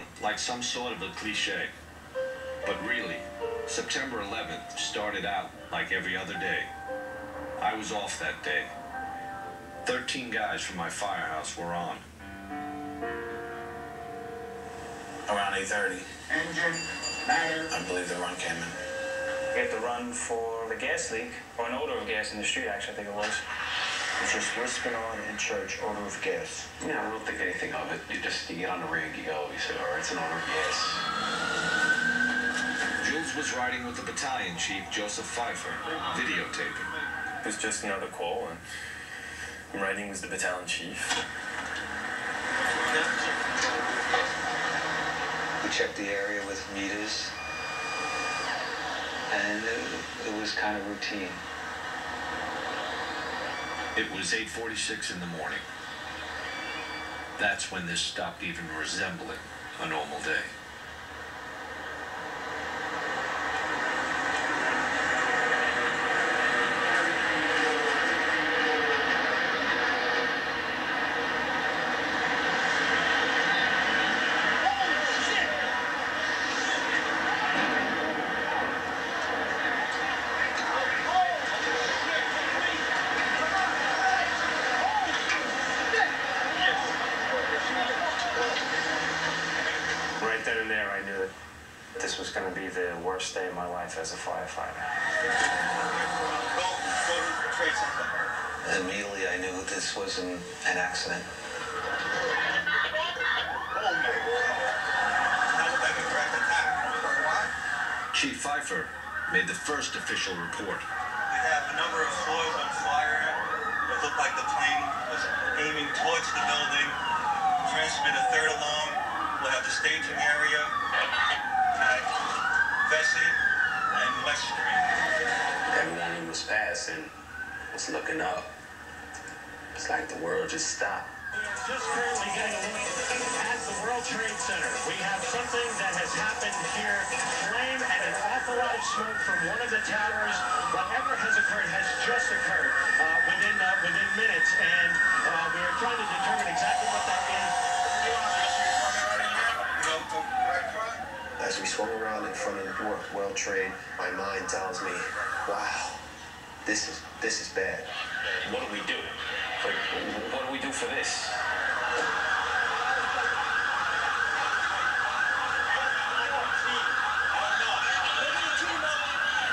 sound like some sort of a cliche, but really, September 11th started out like every other day. I was off that day. 13 guys from my firehouse were on. Around 8:30. Engine, matter. I believe the run came in. We had to run for the gas leak, or an odor of gas in the street, actually, I think it was. It's just lisping on in church, odor of gas. Yeah, I don't think anything of it. You get on the rig, you go, you say, all right, it's an odor of gas. Jules was riding with the battalion chief, Joseph Pfeiffer, videotaping. It was just another call, and I'm riding with the battalion chief. We checked the area with meters, and it was kind of routine. It was 8:46 in the morning. That's when this stopped even resembling a normal day. Right then and there, I knew that this was going to be the worst day of my life as a firefighter. Immediately, I knew this wasn't an accident. Chief Pfeiffer made the first official report. We have a number of floors on fire. It looked like the plane was aiming towards the building. Transmit a third alarm. We'll have the staging area at Vesey and West Street. Everyone who was passing was looking up. It's like the world just stopped. Just currently getting a look at the World Trade Center. We have something that has happened here. Flame and an awful lot of smoke from one of the towers. Whatever has occurred has just occurred within minutes, and we are trying to determine exactly what that is. As we swung around in front of the World Trade, my mind tells me, wow, this is bad. What do we do? Like, what do we do for this?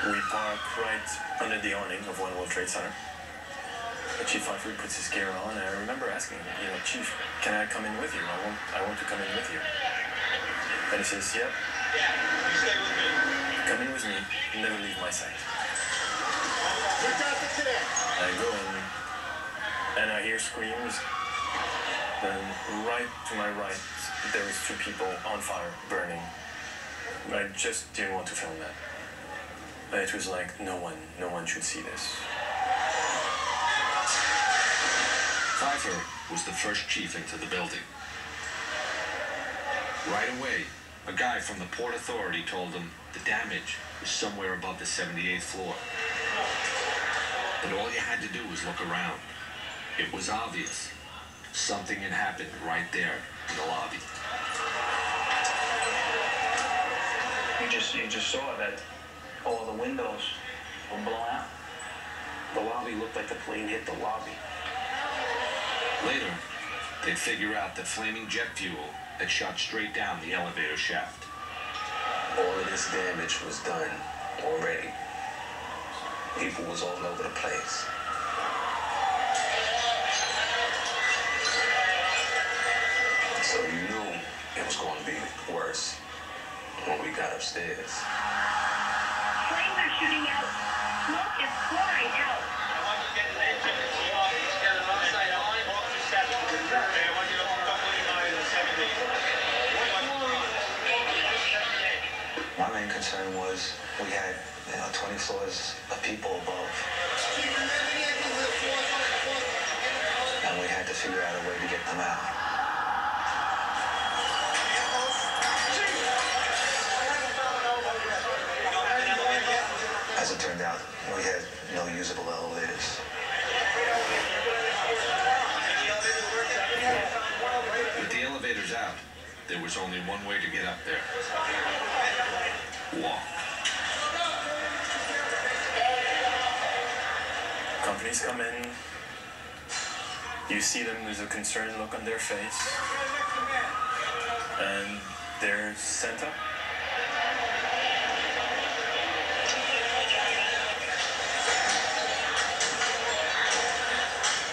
We park right under the awning of One World Trade Center. Chief Pfeiffer puts his gear on, and I remember asking him, Chief, can I come in with you? I want to come in with you. And he says, yep. Yeah, you stay with me. Come in with me, never leave my side. I go in, and I hear screams. Then right to my right, there is 2 people on fire, burning. I just didn't want to film that. It was like, no one should see this. Pfeiffer was the first chief into the building. Right away, a guy from the Port Authority told him the damage was somewhere above the 78th floor. But all you had to do was look around. It was obvious. Something had happened right there in the lobby. You just saw that all the windows were blown out. The lobby looked like the plane hit the lobby. Later, they'd figure out that flaming jet fuel had shot straight down the elevator shaft. All of this damage was done already. People was all over the place. So you knew it was going to be worse when we got upstairs. Flames are shooting out. Smoke is pouring out. I want you to get an engine and see off. Get it upside on. Walk to Sept. Okay, I want you to don't leave by the 70. My main concern was we had 20 floors of people above. And we had to figure out a way to get them out. As it turned out, we had no usable elevators. With the elevators out, there was only one one way to get up there. Walk. Companies come in. You see them with a concerned look on their face. And they're sent up.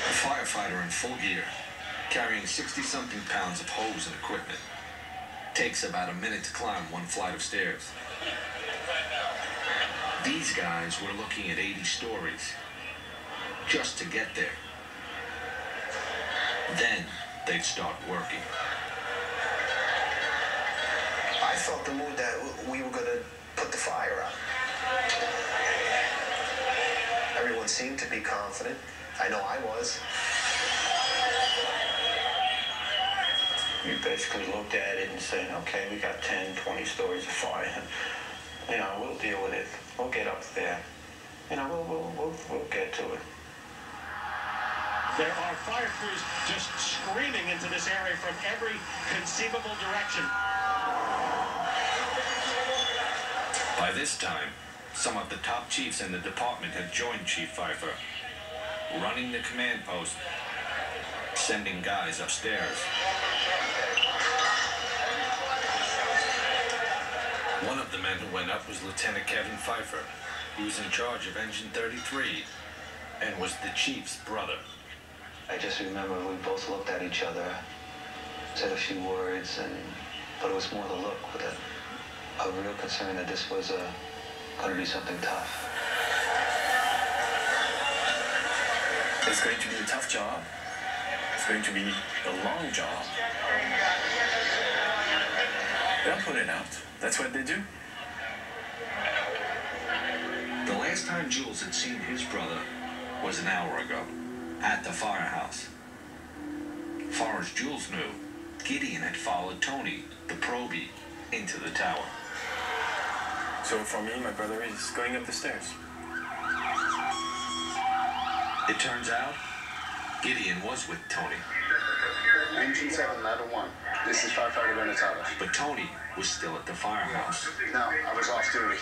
A firefighter in full gear, carrying 60-something pounds of hose and equipment. Takes about a minute to climb one flight of stairs. These guys were looking at 80 stories just to get there. Then they'd start working. I felt the mood that we were going to put the fire out. Everyone seemed to be confident. I know I was. You basically looked at it and said, okay, we got 10, 20 stories of fire. You know, we'll deal with it. We'll get up there. You know, we'll get to it. There are fire crews just screaming into this area from every conceivable direction. By this time, some of the top chiefs in the department had joined Chief Pfeiffer, running the command post, sending guys upstairs. One of the men who went up was Lieutenant Kevin Pfeiffer. He was in charge of Engine 33 and was the chief's brother. I just remember we both looked at each other, said a few words, but it was more the look with a real concern that this was going to be something tough. It's going to be a tough job. It's going to be a long job. They'll put it out. That's what they do. The last time Jules had seen his brother was an hour ago, at the firehouse. Far as Jules knew, Gideon had followed Tony, the probie, into the tower. So for me, my brother is going up the stairs. It turns out, Gideon was with Tony. Engine 7, ladder 1. This is Firefighter Renatalis. But Tony was still at the firehouse. No, I was off duty.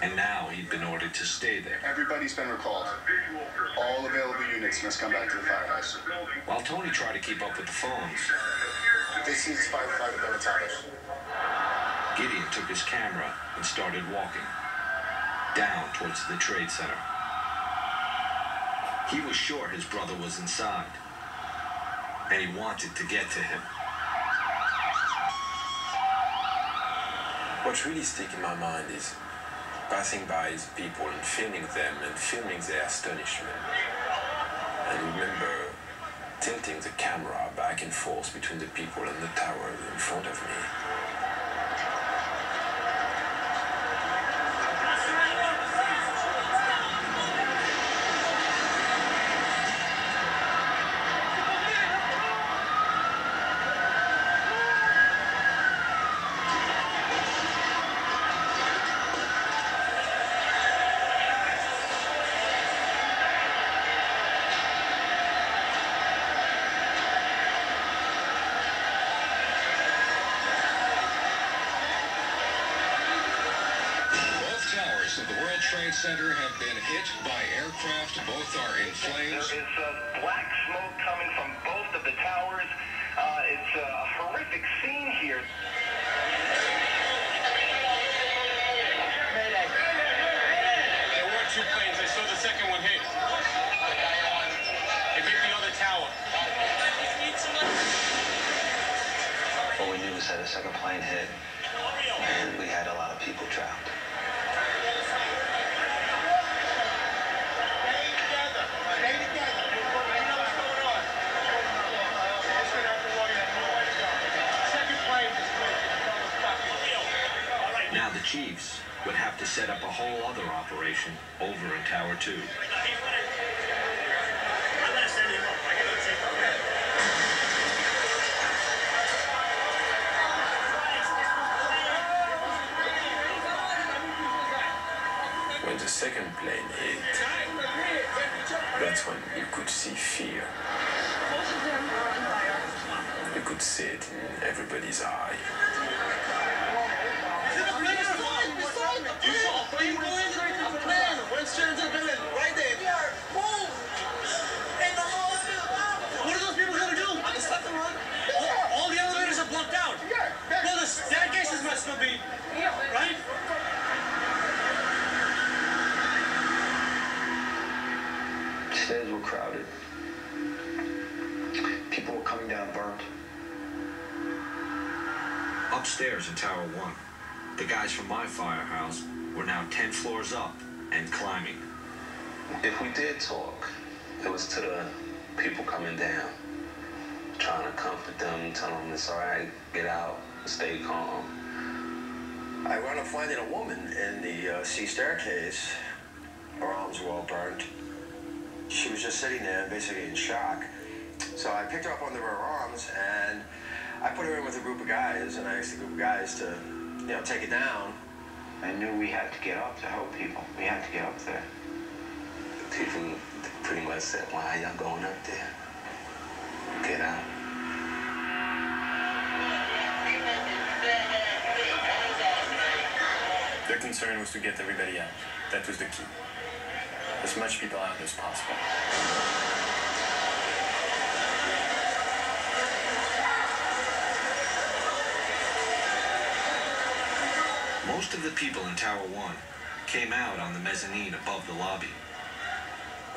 And now he'd been ordered to stay there. Everybody's been recalled. All available units must come back to the firehouse. While Tony tried to keep up with the phones, This is Firefighter Renatalis. Gideon took his camera and started walking down towards the trade center. He was sure his brother was inside, and he wanted to get to him. What really sticks in my mind is passing by these people and filming them and filming their astonishment. And remember tilting the camera back and forth between the people and the tower in front of me. Center have been hit by aircraft. Both are in flames. There is black smoke coming from both of the towers. It's a horrific scene here. Mayday. There were two planes. I saw the second one hit. It hit the other tower. What we knew was that a second plane hit, and we had a lot of people trapped. Now the chiefs would have to set up a whole other operation over in Tower 2. When the second plane hit, that's when you could see fear. You could see it in everybody's eye. real crowded. People were coming down burnt. Upstairs in Tower 1, the guys from my firehouse were now 10 floors up and climbing. If we did talk, it was to the people coming down, trying to comfort them, tell them it's all right, get out, stay calm. I wound up finding a woman in the C staircase. Her arms were all burnt. She was just sitting there, basically in shock. So I picked her up under her arms, and I put her in with a group of guys, and I asked the group of guys to, take it down. I knew we had to get up to help people. We had to get up there. People pretty much said, why are y'all going up there? Get out. Their concern was to get everybody out. That was the key. As much people out as possible. Most of the people in Tower 1 came out on the mezzanine above the lobby.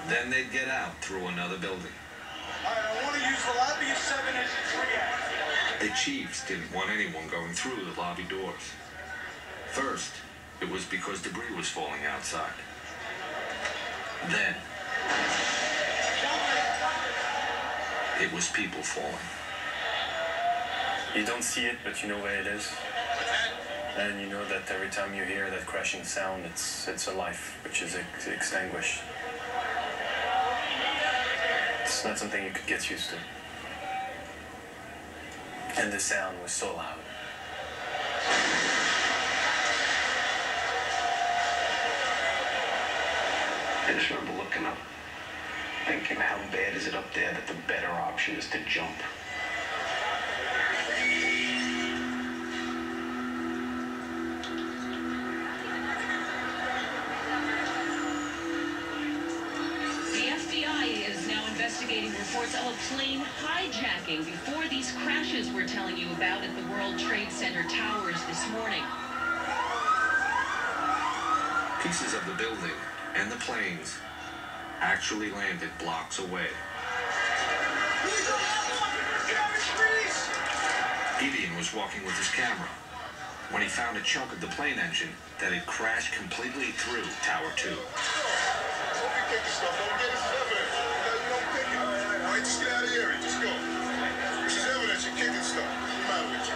Then they'd get out through another building. All right, I want to use the lobby of 7 as a triage. The chiefs didn't want anyone going through the lobby doors. First, it was because debris was falling outside. Then, it was people falling. You don't see it, but you know where it is. And you know that every time you hear that crashing sound, it's a life which is extinguished. It's not something you could get used to. And the sound was so loud. I just remember looking up, thinking, how bad is it up there that the better option is to jump? The FBI is now investigating reports of a plane hijacking before these crashes we're telling you about at the World Trade Center towers this morning. Pieces of the building and the planes actually landed blocks away. Gideon was walking with his camera when he found a chunk of the plane engine that had crashed completely through Tower 2. Just get out of here. Just go. This is evidence you're kicking stuff. What's the matter with you?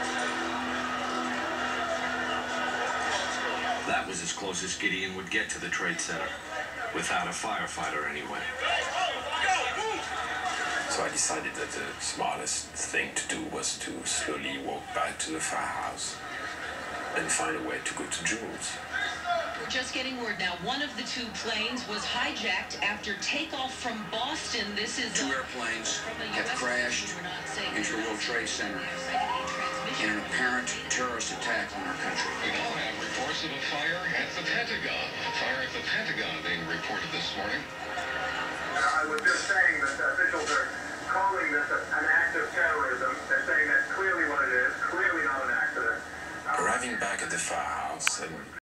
That was as close as Gideon would get to the Trade Center, without a firefighter anyway. So I decided that the smartest thing to do was to slowly walk back to the firehouse and find a way to go to Jules. We're just getting word now. One of the two planes was hijacked after takeoff from Boston. This is two airplanes have crashed into the World Trade Center in an apparent terrorist attack on our country. We now have reports of a fire at the Pentagon. A fire at the Pentagon being reported this morning. I was just saying that officials are calling this an act of terrorism. They're saying that's clearly what it is, clearly not an accident. Arriving back at the firehouse and